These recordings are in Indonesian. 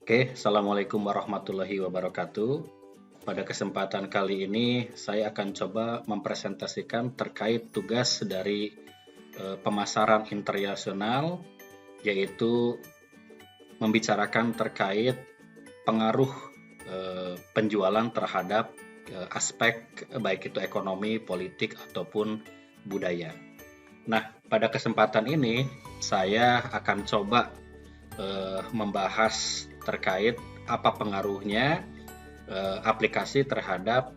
Oke, Assalamualaikum warahmatullahi wabarakatuh. Pada kesempatan kali ini, saya akan coba mempresentasikan terkait tugas dari pemasaran internasional, yaitu membicarakan terkait pengaruh penjualan terhadap aspek baik itu ekonomi, politik, ataupun budaya. Nah, pada kesempatan ini, saya akan coba membahas terkait apa pengaruhnya aplikasi terhadap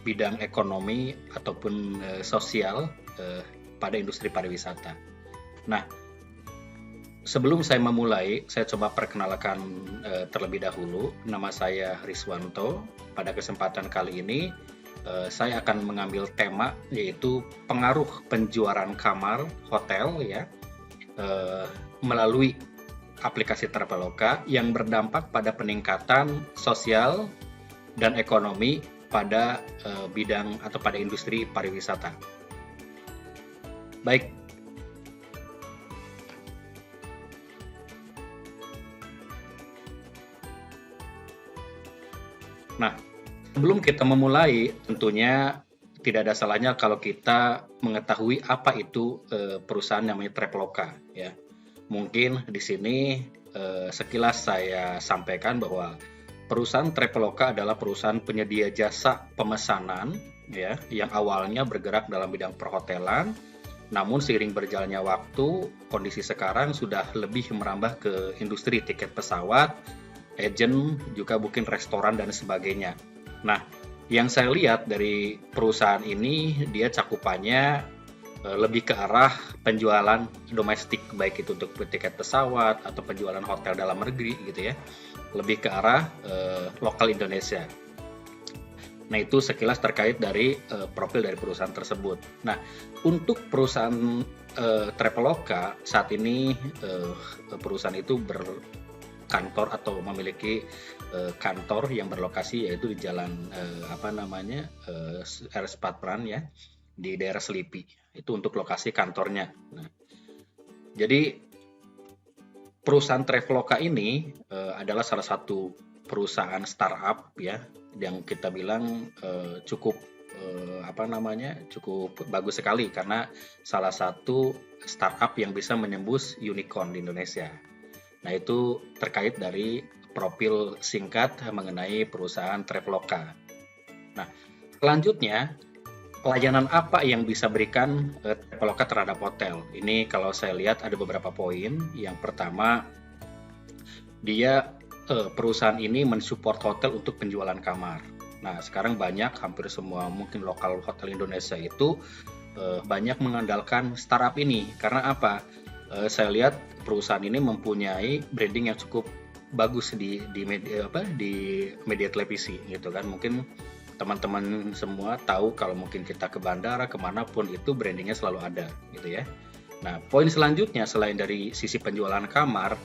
bidang ekonomi ataupun sosial pada industri pariwisata. Nah, sebelum saya memulai, saya coba perkenalkan terlebih dahulu. Nama saya Riswanto. Pada kesempatan kali ini, saya akan mengambil tema yaitu pengaruh penjualan kamar hotel ya melalui aplikasi Traveloka yang berdampak pada peningkatan sosial dan ekonomi pada bidang atau pada industri pariwisata. Baik, nah sebelum kita memulai, tentunya tidak ada salahnya kalau kita mengetahui apa itu perusahaan namanya Traveloka ya. Mungkin di sini sekilas saya sampaikan bahwa perusahaan Traveloka adalah perusahaan penyedia jasa pemesanan ya yang awalnya bergerak dalam bidang perhotelan, namun seiring berjalannya waktu, kondisi sekarang sudah lebih merambah ke industri tiket pesawat, agent, juga mungkin restoran dan sebagainya. Nah, yang saya lihat dari perusahaan ini, dia cakupannya lebih ke arah penjualan domestik, baik itu untuk tiket pesawat atau penjualan hotel dalam negeri gitu ya, lebih ke arah lokal Indonesia. Nah, itu sekilas terkait dari profil dari perusahaan tersebut. Nah, untuk perusahaan Traveloka saat ini perusahaan itu berkantor atau memiliki kantor yang berlokasi yaitu di jalan RS Patpran ya, di daerah Selipi. Itu untuk lokasi kantornya. Nah, jadi perusahaan Traveloka ini adalah salah satu perusahaan startup ya yang kita bilang cukup cukup bagus sekali karena salah satu startup yang bisa menembus unicorn di Indonesia. Nah, itu terkait dari profil singkat mengenai perusahaan Traveloka. Nah, selanjutnya pelayanan apa yang bisa berikan Traveloka terhadap hotel? Ini kalau saya lihat ada beberapa poin. Yang pertama, dia perusahaan ini mensupport hotel untuk penjualan kamar. Nah, sekarang hampir semua mungkin lokal hotel Indonesia itu banyak mengandalkan startup ini. Karena apa? Saya lihat perusahaan ini mempunyai branding yang cukup bagus di media televisi gitu kan. Mungkin teman-teman semua tahu kalau mungkin kita ke bandara kemanapun itu brandingnya selalu ada gitu ya. Nah, poin selanjutnya selain dari sisi penjualan kamar,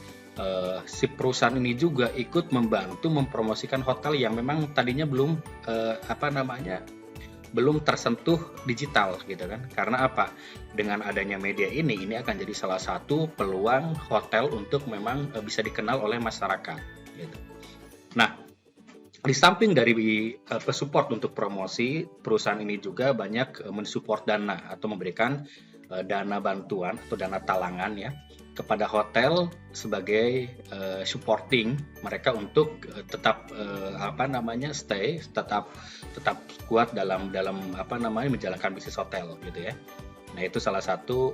si perusahaan ini juga ikut membantu mempromosikan hotel yang memang tadinya belum tersentuh digital gitu kan. Karena apa? Dengan adanya media ini akan jadi salah satu peluang hotel untuk memang bisa dikenal oleh masyarakat gitu. Nah, di samping dari support untuk promosi, perusahaan ini juga banyak mensupport dana atau memberikan dana bantuan atau dana talangan ya kepada hotel sebagai supporting mereka untuk tetap tetap kuat dalam menjalankan bisnis hotel gitu ya. Nah, itu salah satu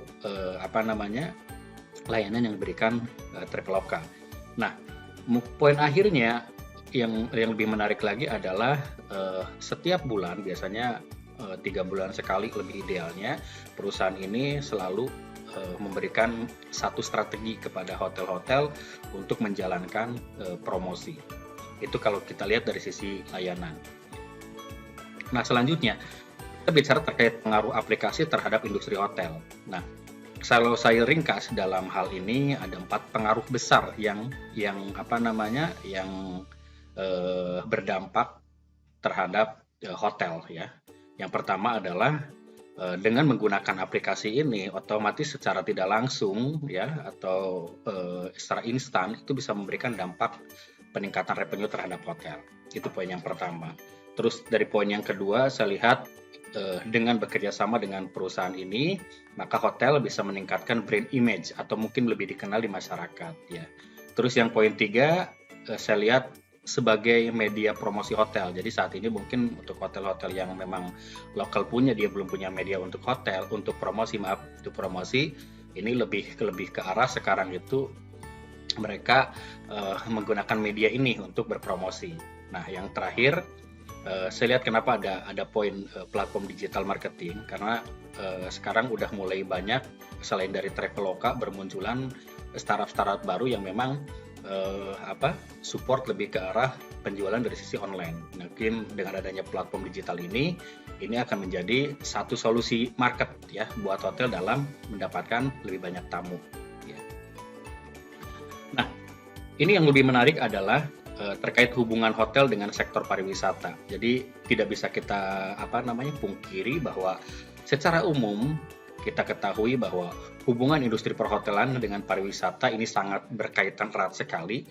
layanan yang diberikan Traveloka. Nah, poin akhirnya yang lebih menarik lagi adalah setiap bulan biasanya 3 bulan sekali lebih idealnya perusahaan ini selalu memberikan satu strategi kepada hotel-hotel untuk menjalankan promosi. Itu kalau kita lihat dari sisi layanan. Nah, selanjutnya kita bicara terkait pengaruh aplikasi terhadap industri hotel. Nah, kalau saya ringkas dalam hal ini ada 4 pengaruh besar yang berdampak terhadap hotel ya. Yang pertama adalah Dengan menggunakan aplikasi ini, otomatis secara tidak langsung ya atau secara instan itu bisa memberikan dampak peningkatan revenue terhadap hotel. Itu poin yang pertama. Terus dari poin yang kedua, saya lihat dengan bekerja sama dengan perusahaan ini, maka hotel bisa meningkatkan brand image atau mungkin lebih dikenal di masyarakat ya. Terus yang poin tiga, saya lihat sebagai media promosi hotel. Jadi saat ini mungkin untuk hotel-hotel yang memang lokal punya, dia belum punya media untuk hotel, untuk promosi ini lebih ke arah sekarang itu mereka menggunakan media ini untuk berpromosi. Nah, yang terakhir saya lihat kenapa ada poin platform digital marketing, karena sekarang udah mulai banyak selain dari Traveloka bermunculan startup-startup baru yang memang support lebih ke arah penjualan dari sisi online. Mungkin dengan adanya platform digital ini akan menjadi satu solusi market ya buat hotel dalam mendapatkan lebih banyak tamu. Ya. Nah, ini yang lebih menarik adalah terkait hubungan hotel dengan sektor pariwisata. Jadi tidak bisa kita pungkiri bahwa secara umum kita ketahui bahwa hubungan industri perhotelan dengan pariwisata ini sangat berkaitan erat sekali.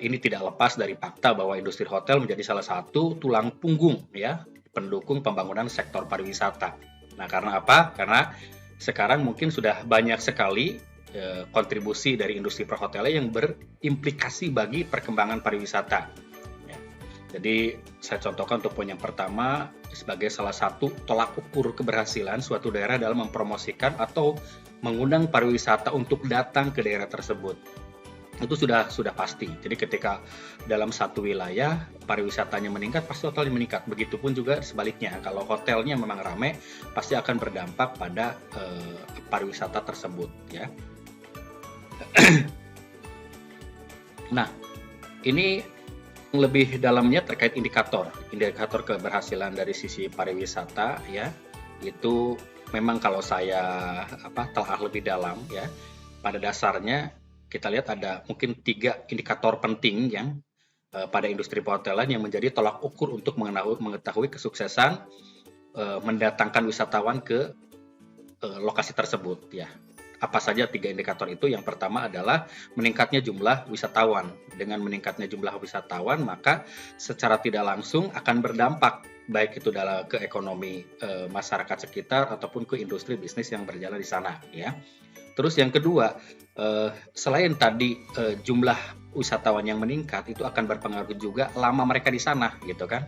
Ini tidak lepas dari fakta bahwa industri hotel menjadi salah satu tulang punggung ya pendukung pembangunan sektor pariwisata. Nah, karena apa? Karena sekarang mungkin sudah banyak sekali kontribusi dari industri perhotelan yang berimplikasi bagi perkembangan pariwisata. Ya. Jadi saya contohkan untuk poin yang pertama sebagai salah satu tolak ukur keberhasilan suatu daerah dalam mempromosikan atau mengundang pariwisata untuk datang ke daerah tersebut. Itu sudah pasti. Jadi ketika dalam satu wilayah pariwisatanya meningkat, pasti hotelnya meningkat. Begitupun juga sebaliknya. Kalau hotelnya memang ramai, pasti akan berdampak pada pariwisata tersebut. Ya. Nah, ini lebih dalamnya terkait indikator keberhasilan dari sisi pariwisata ya. Itu memang kalau saya telah lebih dalam ya. Pada dasarnya kita lihat ada mungkin 3 indikator penting yang pada industri perhotelan yang menjadi tolak ukur untuk mengetahui kesuksesan mendatangkan wisatawan ke lokasi tersebut ya. Apa saja 3 indikator itu? Yang pertama adalah meningkatnya jumlah wisatawan. Dengan meningkatnya jumlah wisatawan, maka secara tidak langsung akan berdampak baik itu ke ekonomi masyarakat sekitar ataupun ke industri bisnis yang berjalan di sana ya. Terus yang kedua, selain tadi jumlah wisatawan yang meningkat, itu akan berpengaruh juga lama mereka di sana gitu kan.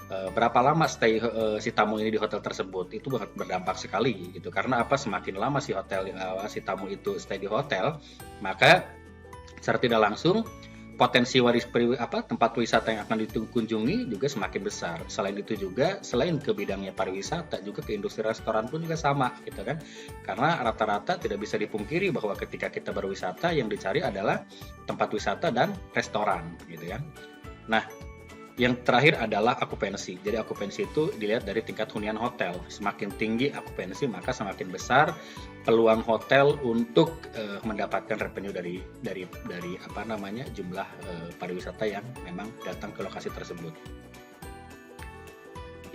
Berapa lama stay si tamu ini di hotel tersebut, itu berdampak sekali gitu. Karena semakin lama si tamu itu stay di hotel, maka secara tidak langsung potensi tempat wisata yang akan dikunjungi juga semakin besar. Selain itu juga, selain ke bidangnya pariwisata, juga ke industri restoran pun juga sama gitu kan. Karena rata-rata tidak bisa dipungkiri bahwa ketika kita berwisata yang dicari adalah tempat wisata dan restoran gitu ya. Nah, yang terakhir adalah akupensi. Jadi akupensi itu dilihat dari tingkat hunian hotel. Semakin tinggi akupensi, maka semakin besar peluang hotel untuk mendapatkan revenue dari jumlah pariwisata yang memang datang ke lokasi tersebut.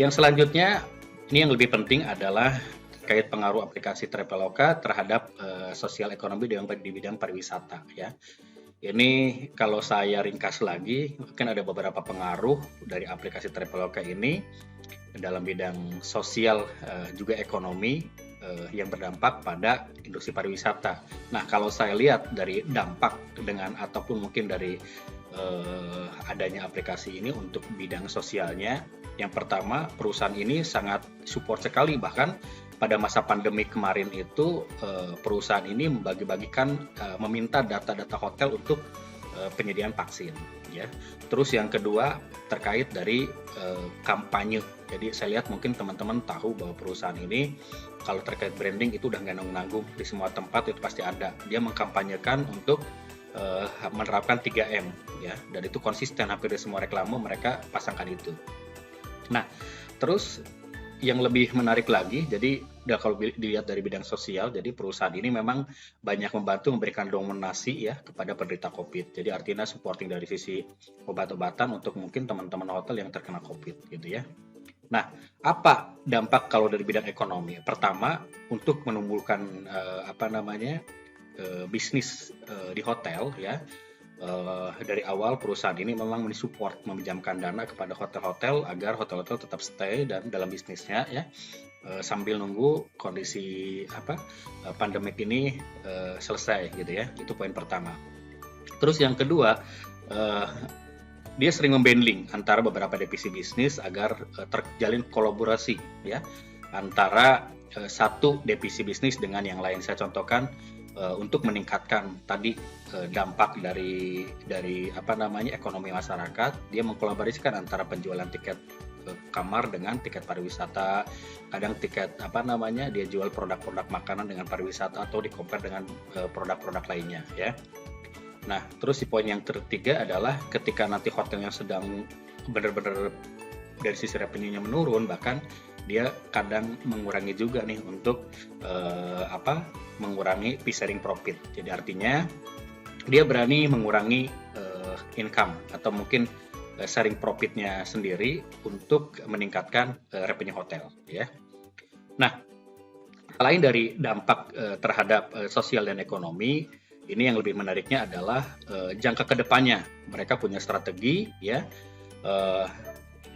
Yang selanjutnya, ini yang lebih penting adalah terkait pengaruh aplikasi Traveloka terhadap sosial ekonomi di bidang pariwisata ya. Ini kalau saya ringkas lagi, mungkin ada beberapa pengaruh dari aplikasi Traveloka ini dalam bidang sosial juga ekonomi yang berdampak pada industri pariwisata. Nah, kalau saya lihat dari dampak ataupun mungkin dari adanya aplikasi ini untuk bidang sosialnya, yang pertama perusahaan ini sangat support sekali, bahkan pada masa pandemi kemarin itu perusahaan ini meminta data-data hotel untuk penyediaan vaksin ya. Terus yang kedua terkait dari kampanye. Jadi saya lihat mungkin teman-teman tahu bahwa perusahaan ini kalau terkait branding itu udah nggak nanggung di semua tempat itu pasti ada. Dia mengkampanyekan untuk menerapkan 3M ya, dan itu konsisten hampir di semua reklame mereka pasangkan itu. Nah, terus yang lebih menarik lagi, jadi kalau dilihat dari bidang sosial, jadi perusahaan ini memang banyak membantu memberikan donasi ya kepada penderita COVID. Jadi artinya supporting dari sisi obat-obatan untuk mungkin teman-teman hotel yang terkena COVID gitu ya. Nah, apa dampak kalau dari bidang ekonomi? Pertama, untuk menumbuhkan bisnis di hotel ya. Dari awal perusahaan ini memang mensupport meminjamkan dana kepada hotel-hotel agar hotel-hotel tetap stay dan dalam bisnisnya ya, sambil nunggu kondisi pandemik ini selesai gitu ya. Itu poin pertama. Terus yang kedua, eh, dia sering membanding antara beberapa divisi bisnis agar terjalin kolaborasi ya antara satu divisi bisnis dengan yang lain. Saya contohkan untuk meningkatkan tadi dampak dari ekonomi masyarakat, dia mengkolaborasikan antara penjualan tiket kamar dengan tiket pariwisata, kadang tiket dia jual produk-produk makanan dengan pariwisata atau di-compare dengan produk-produk lainnya ya. Nah, terus si poin yang ketiga adalah ketika nanti hotelnya sedang benar-benar dari sisi revenue-nya menurun, bahkan dia kadang mengurangi juga nih untuk mengurangi fee sharing profit. Jadi artinya dia berani mengurangi income atau mungkin sharing profitnya sendiri untuk meningkatkan revenue hotel ya. Nah, selain dari dampak terhadap sosial dan ekonomi, ini yang lebih menariknya adalah jangka kedepannya. Mereka punya strategi ya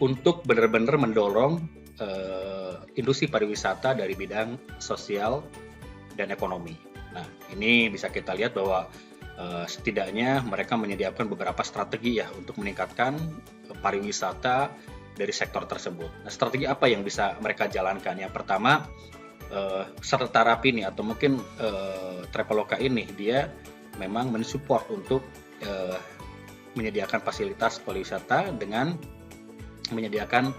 untuk benar-benar mendorong industri pariwisata dari bidang sosial dan ekonomi. Nah, ini bisa kita lihat bahwa setidaknya mereka menyediakan beberapa strategi ya untuk meningkatkan pariwisata dari sektor tersebut. Nah, strategi apa yang bisa mereka jalankan? Yang pertama, Startup ini atau mungkin Traveloka ini dia memang mensupport untuk menyediakan fasilitas pariwisata dengan menyediakan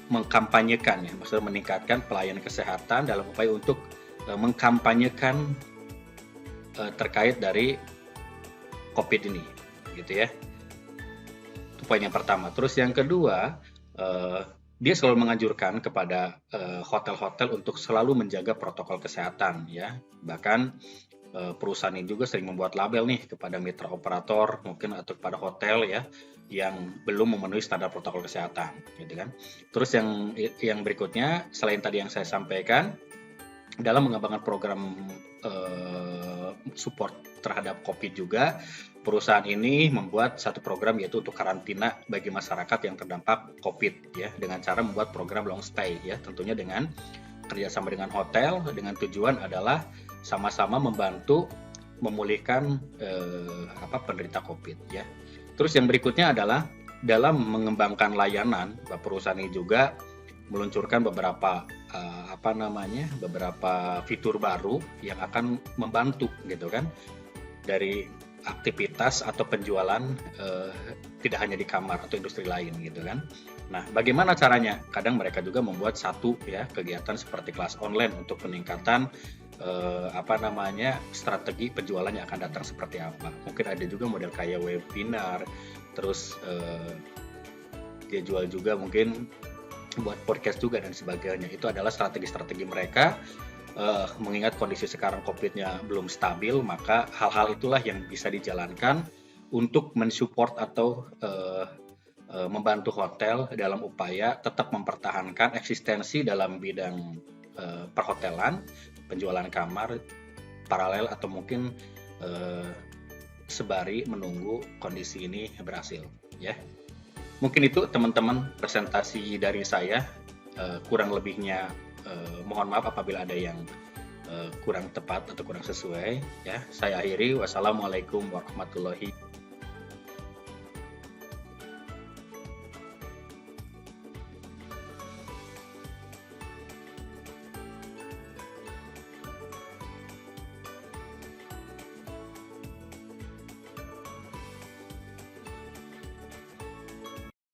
mengkampanyekan ya, maksudnya meningkatkan pelayanan kesehatan dalam upaya untuk mengkampanyekan terkait dari COVID ini, gitu ya. Itu poin yang pertama. Terus yang kedua, dia selalu menganjurkan kepada hotel-hotel untuk selalu menjaga protokol kesehatan ya. Bahkan perusahaan ini juga sering membuat label nih kepada mitra operator mungkin atau kepada hotel ya yang belum memenuhi standar protokol kesehatan gitu kan. Terus yang berikutnya selain tadi yang saya sampaikan dalam mengembangkan program support terhadap COVID juga, perusahaan ini membuat satu program yaitu untuk karantina bagi masyarakat yang terdampak COVID ya, dengan cara membuat program long stay ya, tentunya dengan kerjasama dengan hotel dengan tujuan adalah sama-sama membantu memulihkan penderita COVID ya. Terus yang berikutnya adalah dalam mengembangkan layanan, perusahaan ini juga meluncurkan beberapa beberapa fitur baru yang akan membantu gitu kan dari aktivitas atau penjualan tidak hanya di kamar atau industri lain gitu kan. Nah, bagaimana caranya? Kadang mereka juga membuat satu ya kegiatan seperti kelas online untuk peningkatan strategi penjualan yang akan datang seperti apa. Mungkin ada juga model kayak webinar, terus dia jual juga mungkin buat podcast juga dan sebagainya. Itu adalah strategi-strategi mereka. Mengingat kondisi sekarang COVID-nya belum stabil, maka hal-hal itulah yang bisa dijalankan untuk mensupport atau membantu hotel dalam upaya tetap mempertahankan eksistensi dalam bidang perhotelan, penjualan kamar paralel atau mungkin sebari menunggu kondisi ini berhasil ya. Mungkin itu teman-teman presentasi dari saya, kurang lebihnya mohon maaf apabila ada yang kurang tepat atau kurang sesuai ya. Saya akhiri, wassalamualaikum warahmatullahi wabarakatuh.